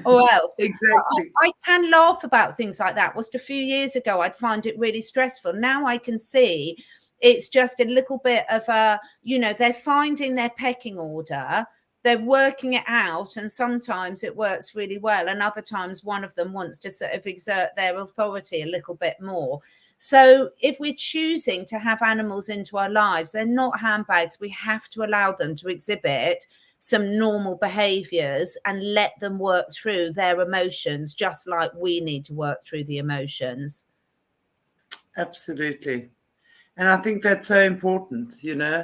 Or else. Exactly. I can laugh about things like that. Just a few years ago, I'd find it really stressful. Now I can see it's just a little bit of a, you know, they're finding their pecking order. They're working it out, and sometimes it works really well, and other times one of them wants to sort of exert their authority a little bit more. So if we're choosing to have animals into our lives, they're not handbags. We have to allow them to exhibit some normal behaviors and let them work through their emotions, just like we need to work through the emotions. Absolutely. And I think that's so important, you know.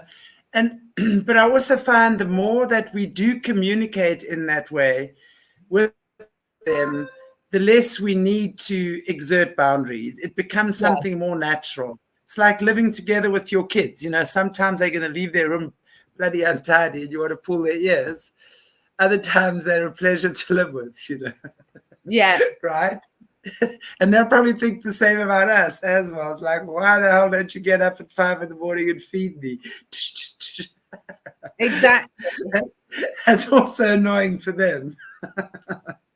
And but I also find the more that we do communicate in that way with them, the less we need to exert boundaries. It becomes something more natural. It's like living together with your kids. You know, sometimes they're going to leave their room bloody untidy and you want to pull their ears. Other times they're a pleasure to live with, you know. Yeah. Right? And they'll probably think the same about us as well. It's like, why the hell don't you get up at 5 in the morning and feed me? Exactly. That's also annoying for them.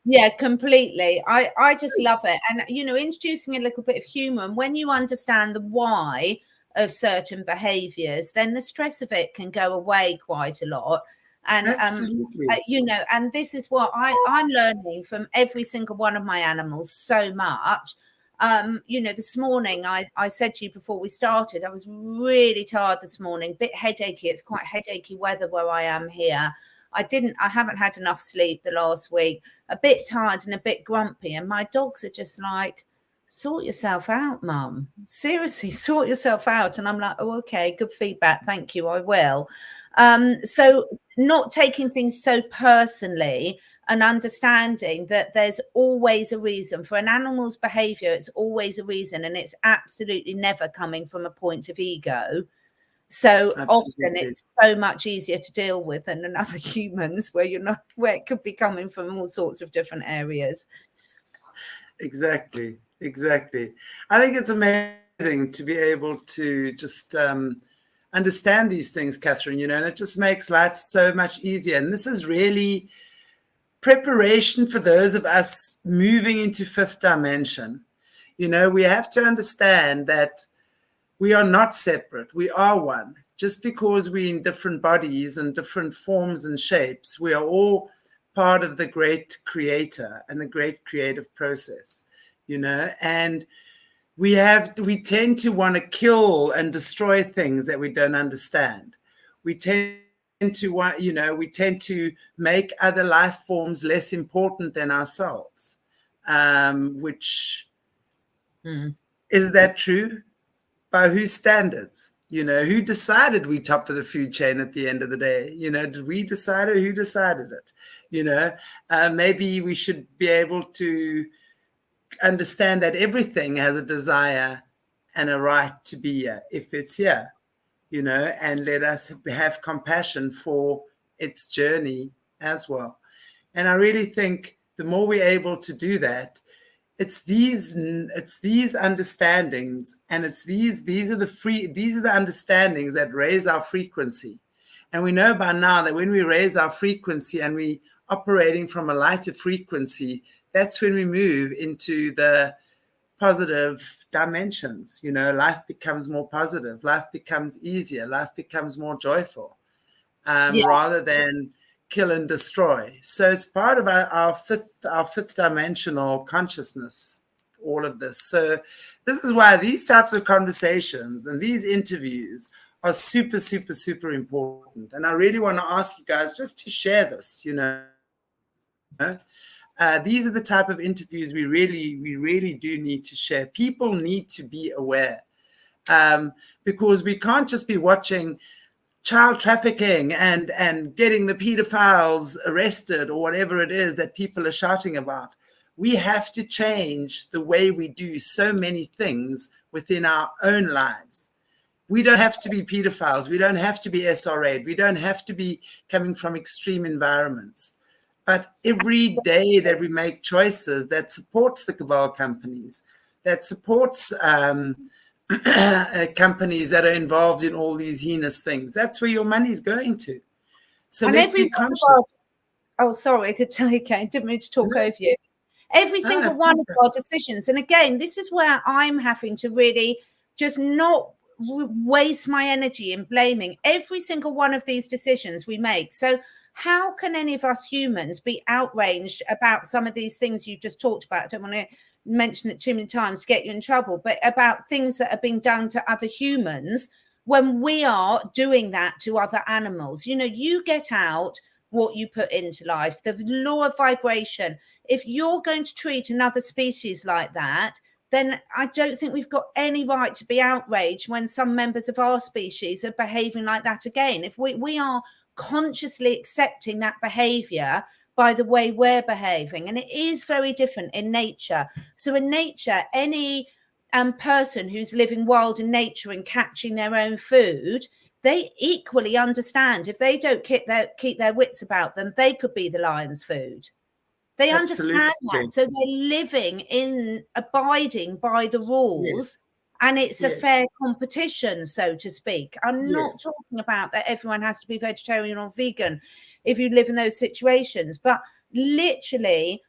Yeah, completely. I just love it. And, you know, introducing a little bit of humor. And when you understand the why of certain behaviors, then the stress of it can go away quite a lot. And, Absolutely. you know, and this is what I'm learning from every single one of my animals so much. You know, this morning, I said to you before we started, I was really tired this morning, bit headachy. It's quite headachy weather where I am here. I haven't had enough sleep the last week, a bit tired and a bit grumpy. And my dogs are just like, sort yourself out, mum. Seriously, sort yourself out. And I'm like, oh, okay, good feedback. Thank you. I will. So not taking things so personally and understanding that there's always a reason for an animal's behavior. It's always a reason, and it's absolutely never coming from a point of ego. So often it's so much easier to deal with than another humans where it could be coming from all sorts of different areas. Exactly. I think it's amazing to be able to just understand these things, Catherine, you know, and it just makes life so much easier. And this is really preparation for those of us moving into fifth dimension. You know, we have to understand that we are not separate. We are one. Just because we're in different bodies and different forms and shapes, we are all part of the great creator and the great creative process, you know, and we tend to want to kill and destroy things that we don't understand. We tend to make other life forms less important than ourselves, which is that true? By whose standards? You know, who decided we top of the food chain at the end of the day? You know, did we decide it? Who decided it? You know, maybe we should be able to understand that everything has a desire and a right to be here if it's here, you know, and let us have compassion for its journey as well. And I really think the more we're able to do that, it's these understandings, and these are the understandings that raise our frequency. And we know by now that when we raise our frequency and we operating from a lighter frequency, that's when we move into the positive dimensions. You know, life becomes more positive, life becomes easier, life becomes more joyful, rather than kill and destroy. So it's part of our fifth dimensional consciousness, all of this. So this is why these types of conversations and these interviews are super, super, super important. And I really want to ask you guys just to share this, you know. These are the type of interviews we really do need to share. People need to be aware, because we can't just be watching child trafficking and getting the pedophiles arrested or whatever it is that people are shouting about. We have to change the way we do so many things within our own lives. We don't have to be pedophiles. We don't have to be SRA'd. We don't have to be coming from extreme environments. But every day that we make choices that supports the cabal companies, that supports companies that are involved in all these heinous things, that's where your money's going to. So and let's be conscious. Oh, sorry, I didn't mean to talk over you. Every single one of our decisions. And again, this is where I'm having to really just not waste my energy in blaming every single one of these decisions we make. So how can any of us humans be outraged about some of these things you just talked about? I don't want to mention it too many times to get you in trouble, but about things that are being done to other humans when we are doing that to other animals. You know, you get out what you put into life, the law of vibration. If you're going to treat another species like that, then I don't think we've got any right to be outraged when some members of our species are behaving like that again. If we are consciously accepting that behavior by the way we're behaving, and it is very different in nature. So in nature, any person who's living wild in nature and catching their own food, they equally understand if they don't keep their wits about them, they could be the lion's food. They understand that. So they're living in abiding by the rules. And it's a fair competition, so to speak. I'm not talking about that everyone has to be vegetarian or vegan if you live in those situations. But literally,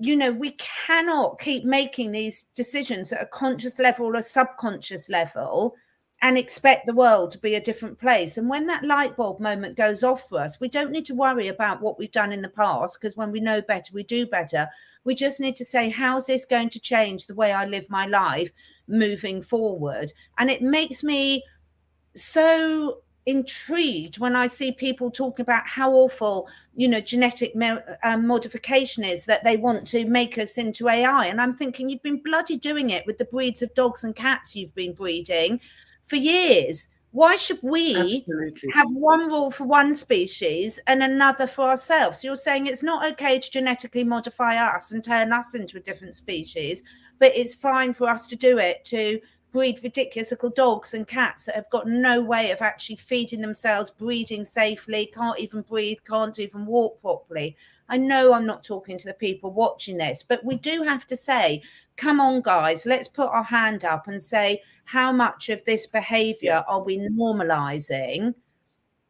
you know, we cannot keep making these decisions at a conscious level or a subconscious level and expect the world to be a different place. And when that light bulb moment goes off for us, we don't need to worry about what we've done in the past, because when we know better, we do better. We just need to say, how's this going to change the way I live my life moving forward? And it makes me so intrigued when I see people talk about how awful, you know, genetic modification is, that they want to make us into AI. And I'm thinking, you've been bloody doing it with the breeds of dogs and cats you've been breeding for years. Why should we have one rule for one species and another for ourselves? You're saying it's not okay to genetically modify us and turn us into a different species, but it's fine for us to do it to breed ridiculous little dogs and cats that have got no way of actually feeding themselves, breeding safely, can't even breathe, can't even walk properly. I know I'm not talking to the people watching this, but we do have to say, come on, guys, let's put our hand up and say, how much of this behavior are we normalizing,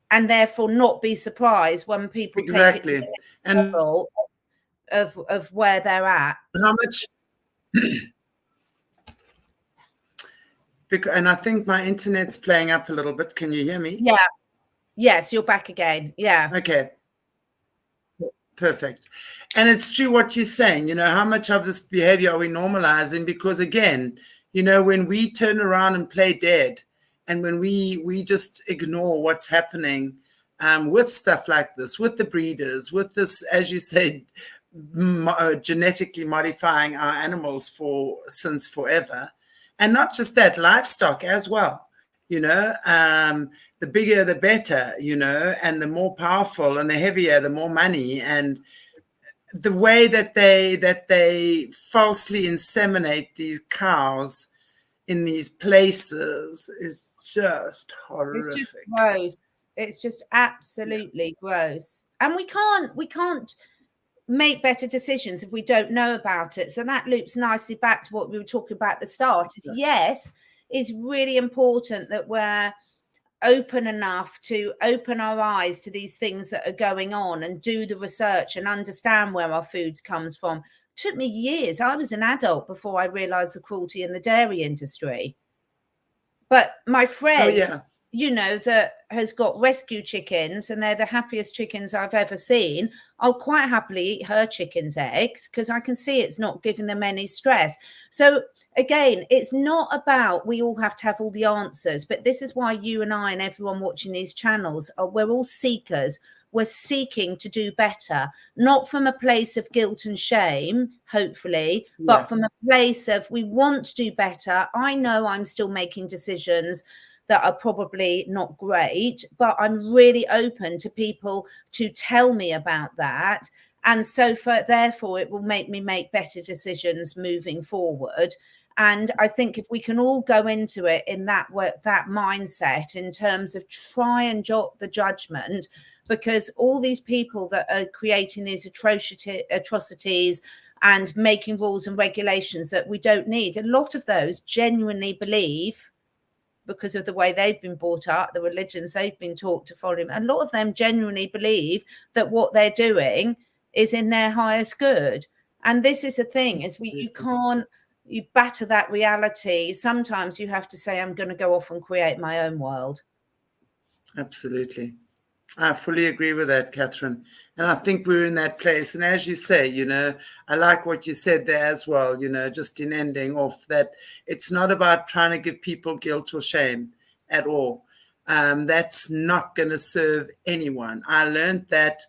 and therefore not be surprised when people take it to the next level of where they're at. How much? And I think my internet's playing up a little bit. Can you hear me? Yeah. Yes, you're back again. Yeah. Okay. Perfect. And it's true what you're saying. You know, how much of this behavior are we normalizing? Because again, you know, when we turn around and play dead, and when we just ignore what's happening with stuff like this, with the breeders, with this, as you said, genetically modifying our animals since forever. And not just that, livestock as well, you know, the bigger, the better, you know, and the more powerful and the heavier, the more money. And the way that they falsely inseminate these cows in these places is just horrific. It's just gross. It's just absolutely gross. And we can't make better decisions if we don't know about it. So that loops nicely back to what we were talking about at the start. Is yes, it's really important that we're open enough to open our eyes to these things that are going on and do the research and understand where our food comes from. It took me years. I was an adult before I realized the cruelty in the dairy industry. But my friend, you know, that has got rescue chickens, and they're the happiest chickens I've ever seen, I'll quite happily eat her chicken's eggs because I can see it's not giving them any stress. So again, it's not about we all have to have all the answers, but this is why you and I and everyone watching these channels we're all seekers. We're seeking to do better, not from a place of guilt and shame, hopefully, but from a place of we want to do better. I know I'm still making decisions that are probably not great, but I'm really open to people to tell me about that. And so therefore, it will make me make better decisions moving forward. And I think if we can all go into it in that mindset in terms of try and drop the judgment, because all these people that are creating these atrocities and making rules and regulations that we don't need, a lot of those genuinely believe, because of the way they've been brought up, the religions they've been taught to follow, a lot of them genuinely believe that what they're doing is in their highest good. And this is the thing, is you batter that reality. Sometimes you have to say, I'm going to go off and create my own world. Absolutely. I fully agree with that, Catherine. And I think we're in that place. And as you say, you know, I like what you said there as well, you know, just in ending off that it's not about trying to give people guilt or shame at all. That's not going to serve anyone. I learned that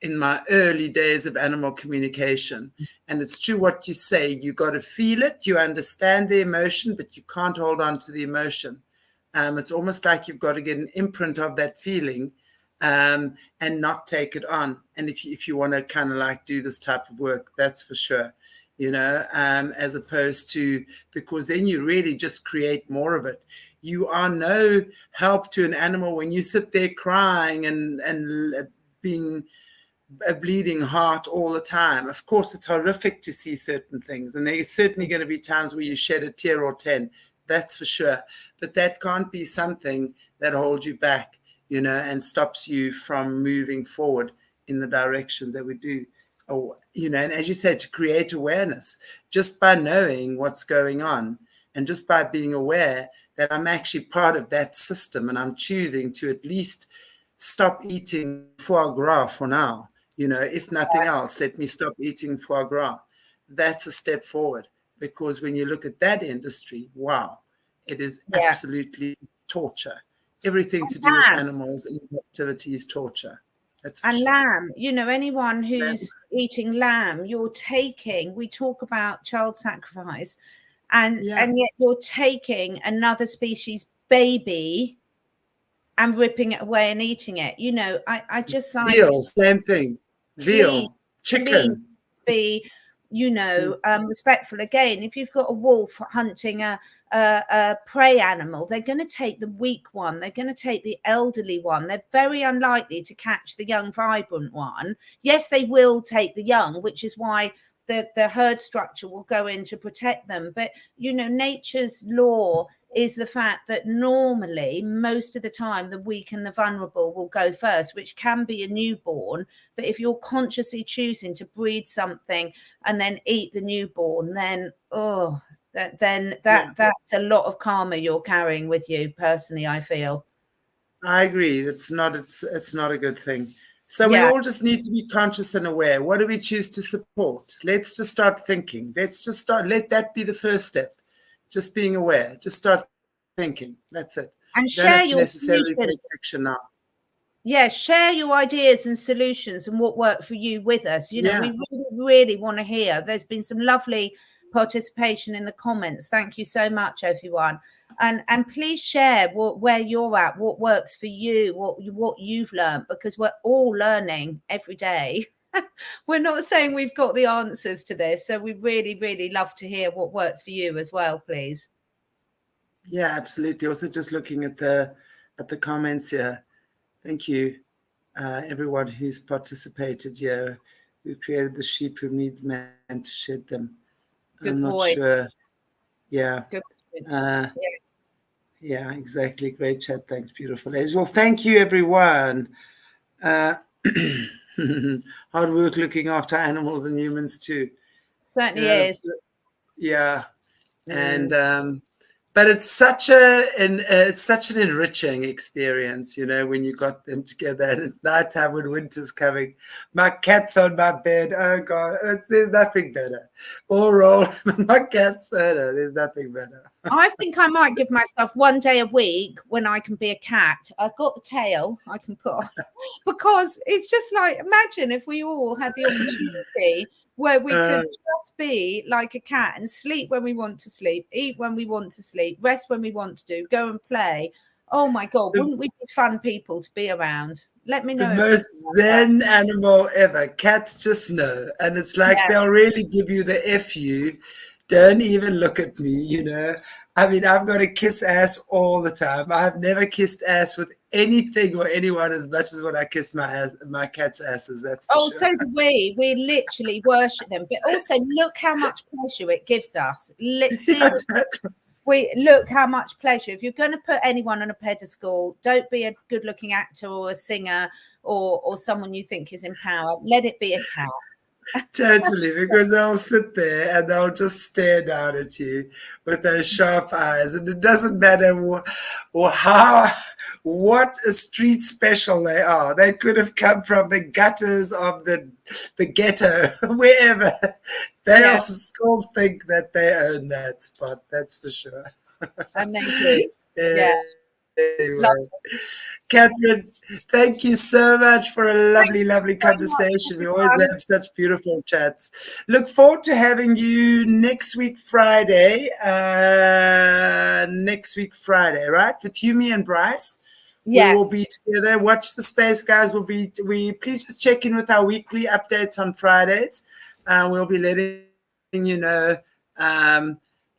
in my early days of animal communication. And it's true what you say. You got to feel it. You understand the emotion, but you can't hold on to the emotion. It's almost like you've got to get an imprint of that feeling and not take it on. And if you want to kind of like do this type of work, that's for sure, you know, as opposed to, because then you really just create more of it. You are no help to an animal when you sit there crying and being a bleeding heart all the time. Of course, it's horrific to see certain things. And there's certainly going to be times where you shed a tear or 10. That's for sure. But that can't be something that holds you back, you know, and stops you from moving forward in the direction that we do you know, and as you said, to create awareness just by knowing what's going on and just by being aware that I'm actually part of that system and I'm choosing to at least stop eating foie gras for now. You know, if nothing else, let me stop eating foie gras. That's a step forward, because when you look at that industry, wow, it is absolutely torture. Everything to do with animals and activity is torture. That's for sure. Lamb, you know, anyone who's eating lamb, you're taking, we talk about child sacrifice, and yet you're taking another species baby and ripping it away and eating it. You know, I just like veal, same thing. Veal, chicken. Be, you know, respectful. Again, if you've got a wolf hunting a prey animal, they're going to take the weak one. They're going to take the elderly one. They're very unlikely to catch the young, vibrant one. Yes, they will take the young, which is why the herd structure will go in to protect them. But, you know, nature's law is the fact that normally, most of the time, the weak and the vulnerable will go first, which can be a newborn. But if you're consciously choosing to breed something and then eat the newborn, then that's a lot of karma you're carrying with you. Personally, I feel. I agree. It's not a good thing. So we all just need to be conscious and aware. What do we choose to support? Let's just start thinking. Let that be the first step. Just being aware. Just start thinking. That's it. And share your necessarily take action now. Yeah, share your ideas and solutions and what worked for you with us. You know, we really, really want to hear. There's been some lovely participation in the comments. Thank you so much, everyone. And please share where you're at, what works for you, what you've learned, because we're all learning every day. We're not saying we've got the answers to this, so we really, really love to hear what works for you as well, please. Yeah, absolutely. Also, just looking at the comments here. Thank you, everyone who's participated here. Who created the sheep who needs man to shed them? Good I'm not boy. sure. Yeah. Good. Yeah, exactly. Great chat. Thanks, beautiful ladies. Well, thank you, everyone. Hard work looking after animals and humans too. Certainly is. Yeah, and but it's such an enriching experience, you know, when you got them together. And at nighttime when winter's coming, my cat's on my bed. Oh God, there's nothing better. All roll, my cat's there's nothing better. I think I might give myself one day a week when I can be a cat. I've got the tail I can put on, because it's just like, imagine if we all had the opportunity where we could just be like a cat and sleep when we want to sleep, eat when we want to sleep, rest when we want to do, go and play. Oh my God, wouldn't we be fun people to be around? Let me know. The most zen animal ever. Cats just know. And it's like they'll really give you the F you. Don't even look at me, you know. I mean, I've got to kiss ass all the time. I've never kissed ass with anything or anyone as much as when I kiss my cat's asses. That's for sure. So do we. We literally worship them. But also, look how much pleasure it gives us. We look how much pleasure. If you're going to put anyone on a pedestal, don't be a good-looking actor or a singer or someone you think is in power. Let it be a cat. Totally, because they'll sit there and they'll just stare down at you with those sharp eyes, and it doesn't matter what a street special they are. They could have come from the gutters of the ghetto, wherever. They'll still think that they own that spot. That's for sure. And they do. Yeah. Anyway, Catherine, thank you so much for a lovely conversation. We always have such beautiful chats. Look forward to having you next week Friday. Right? With Yumi and Bryce. Yeah. We will be together. Watch the space, guys. We please just check in with our weekly updates on Fridays. We'll be letting you know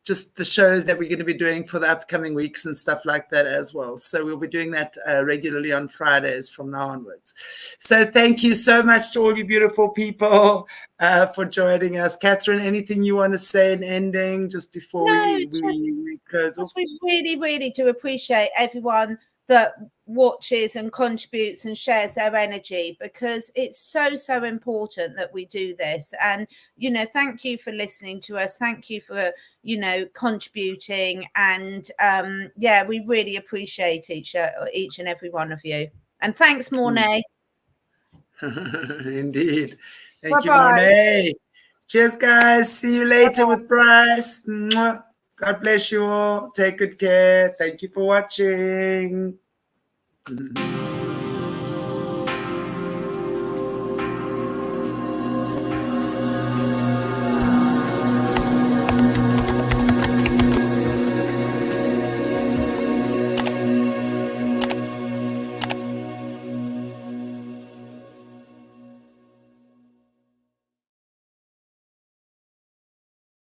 just the shows that we're going to be doing for the upcoming weeks and stuff like that as well. So we'll be doing that regularly on Fridays from now onwards. So thank you so much to all you beautiful people for joining us. Catherine, anything you want to say in ending just before we close off? We really do appreciate everyone that watches and contributes and shares their energy, because it's so important that we do this. And you know, thank you for listening to us, thank you for, you know, contributing, and yeah, we really appreciate each and every one of you. And thanks, Morné. Indeed. Thank you, Bye-bye. Morné. Cheers, guys. See you later with Bryce. Mwah. God bless you all. Take good care. Thank you for watching.